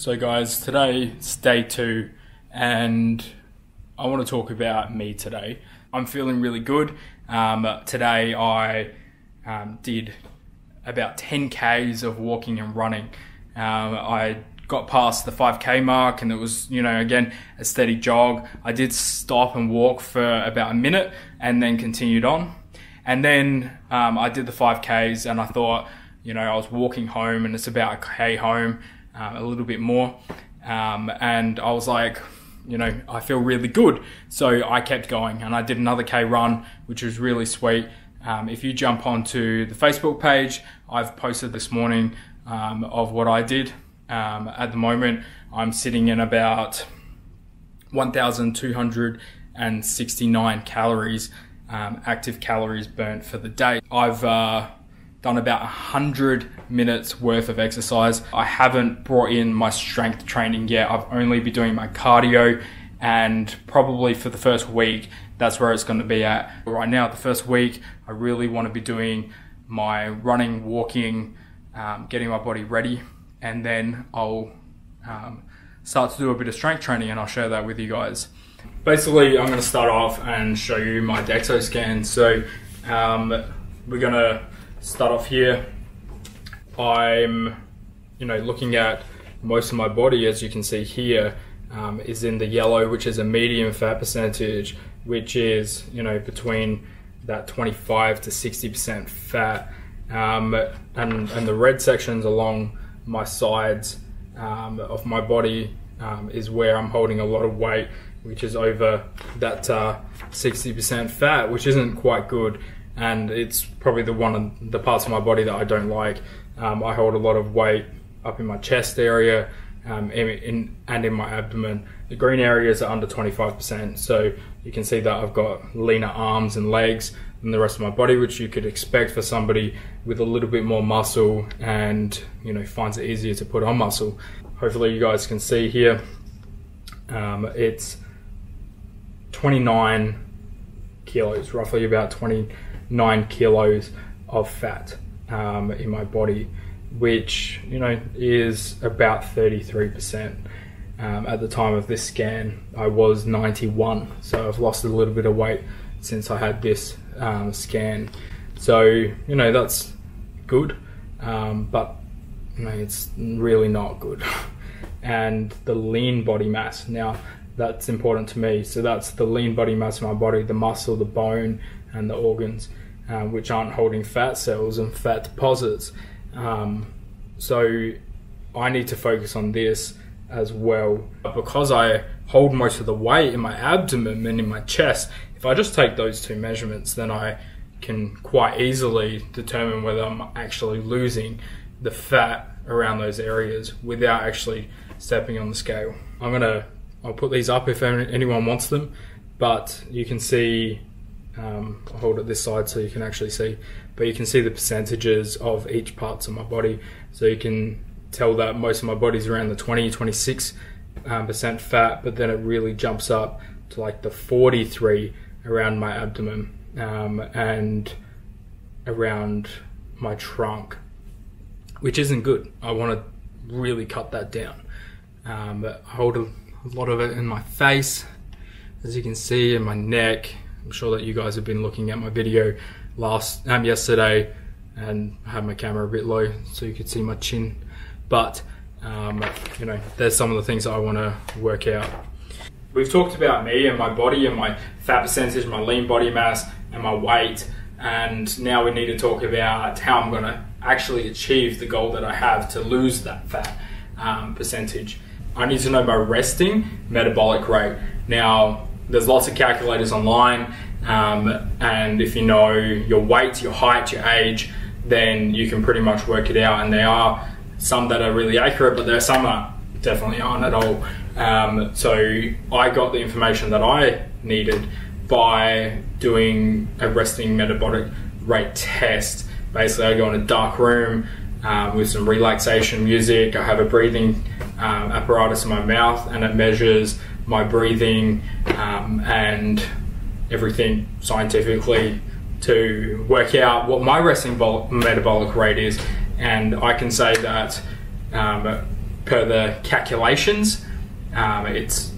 So guys, today it's day 2 and I want to talk about me today. I'm feeling really good. Today I did about 10 Ks of walking and running. I got past the 5K mark and it was, again, a steady jog. I did stop and walk for about a minute and then continued on. And then I did the 5Ks and I thought, I was walking home and it's about a K home, a little bit more. And I was like, I feel really good. So I kept going and I did another K run, which was really sweet. If you jump onto the Facebook page, I've posted this morning of what I did. At the moment, I'm sitting in about 1,269 calories, active calories burnt for the day. I've done about 100 minutes worth of exercise. I haven't brought in my strength training yet. I've only been doing my cardio, and probably for the first week, that's where it's going to be at. But right now, the first week, I really want to be doing my running, walking, getting my body ready, and then I'll start to do a bit of strength training and I'll share that with you guys. Basically, I'm going to start off and show you my DEXO scan. So we're going to start off here. I'm looking at most of my body, as you can see here, is in the yellow, which is a medium fat percentage, which is between that 25 to 60% fat, and the red sections along my sides of my body is where I'm holding a lot of weight, which is over that 60% fat, which isn't quite good. And it's probably one of the parts of my body that I don't like. I hold a lot of weight up in my chest area and in my abdomen. The green areas are under 25%, so you can see that I've got leaner arms and legs than the rest of my body, which you could expect for somebody with a little bit more muscle and finds it easier to put on muscle. Hopefully you guys can see here, it's 29 kilos, roughly about 29 kilos of fat in my body, which is about 33%. At the time of this scan, I was 91, so I've lost a little bit of weight since I had this scan. So that's good, but it's really not good. And the lean body mass, now that's important to me. So that's the lean body mass of my body, the muscle, the bone, and the organs, which aren't holding fat cells and fat deposits. So I need to focus on this as well. Because I hold most of the weight in my abdomen and in my chest, if I just take those two measurements, then I can quite easily determine whether I'm actually losing the fat around those areas without actually stepping on the scale. I'll put these up if anyone wants them, but you can see, I'll hold it this side so you can actually see, but you can see the percentages of each parts of my body. So you can tell that most of my body's around the 20-26% fat, but then it really jumps up to like the 43 around my abdomen and around my trunk, which isn't good. I want to really cut that down. But I hold a lot of it in my face, as you can see, in my neck. I'm sure that you guys have been looking at my video yesterday, and I had my camera a bit low so you could see my chin. But there's some of the things that I want to work out. We've talked about me and my body and my fat percentage, my lean body mass, and my weight. And now we need to talk about how I'm going to actually achieve the goal that I have to lose that fat percentage. I need to know my resting metabolic rate. Now, there's lots of calculators online, and if you know your weight, your height, your age, then you can pretty much work it out. And there are some that are really accurate, but there are some that definitely aren't at all. So I got the information that I needed by doing a resting metabolic rate test. Basically, I go in a dark room with some relaxation music. I have a breathing apparatus in my mouth, and it measures my breathing and everything scientifically to work out what my resting metabolic rate is. And I can say that per the calculations, it's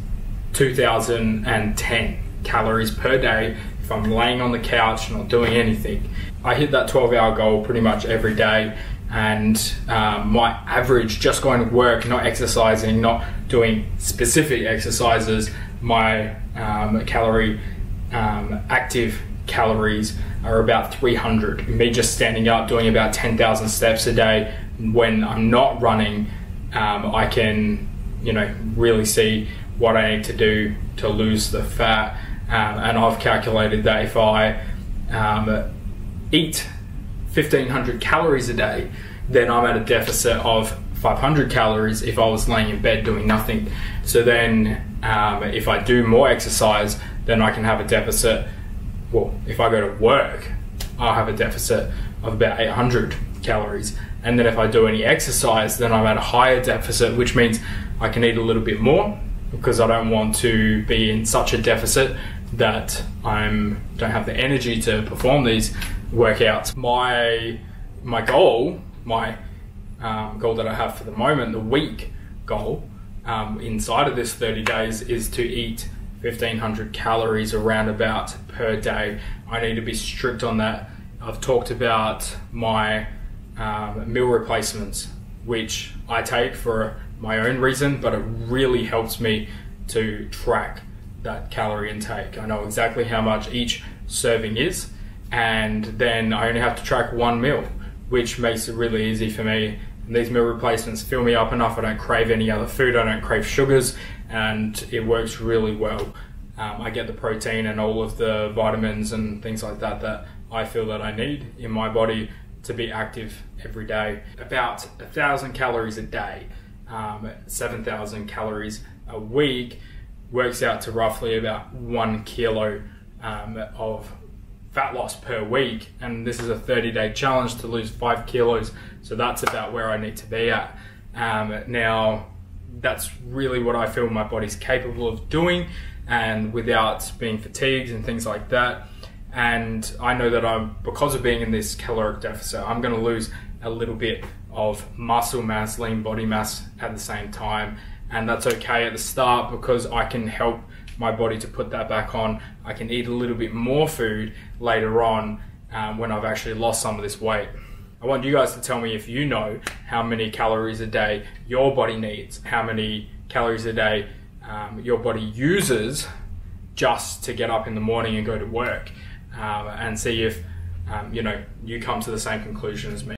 2,010 calories per day if I'm laying on the couch not doing anything. I hit that 12-hour goal pretty much every day, and my average, just going to work, not exercising, not doing specific exercises, my active calories are about 300. Me just standing up doing about 10,000 steps a day. When I'm not running, I can, really see what I need to do to lose the fat, and I've calculated that if I eat 1,500 calories a day, then I'm at a deficit of 500 calories if I was laying in bed doing nothing. So then if I do more exercise, then I can have a deficit. Well, if I go to work, I'll have a deficit of about 800 calories. And then if I do any exercise, then I'm at a higher deficit, which means I can eat a little bit more, because I don't want to be in such a deficit that I don't have the energy to perform these workouts. My goal, goal that I have for the moment, the week goal, inside of this 30 days is to eat 1,500 calories around about per day. I need to be strict on that. I've talked about my meal replacements, which I take for my own reason, but it really helps me to track that calorie intake. I know exactly how much each serving is, and then I only have to track one meal, which makes it really easy for me. And these meal replacements fill me up enough. I don't crave any other food, I don't crave sugars, and it works really well. I get the protein and all of the vitamins and things like that that I feel that I need in my body to be active every day. About 1,000 calories a day, 7,000 calories a week works out to roughly about 1 kilo of fat loss per week. And this is a 30-day challenge to lose 5 kilos. So that's about where I need to be at. Now, that's really what I feel my body's capable of doing, and without being fatigued and things like that. And I know that because of being in this caloric deficit, I'm going to lose a little bit of muscle mass, lean body mass at the same time. And that's okay at the start, because I can help my body to put that back on. I can eat a little bit more food later on when I've actually lost some of this weight. I want you guys to tell me if you know how many calories a day your body needs, how many calories a day your body uses just to get up in the morning and go to work, and see if you come to the same conclusion as me.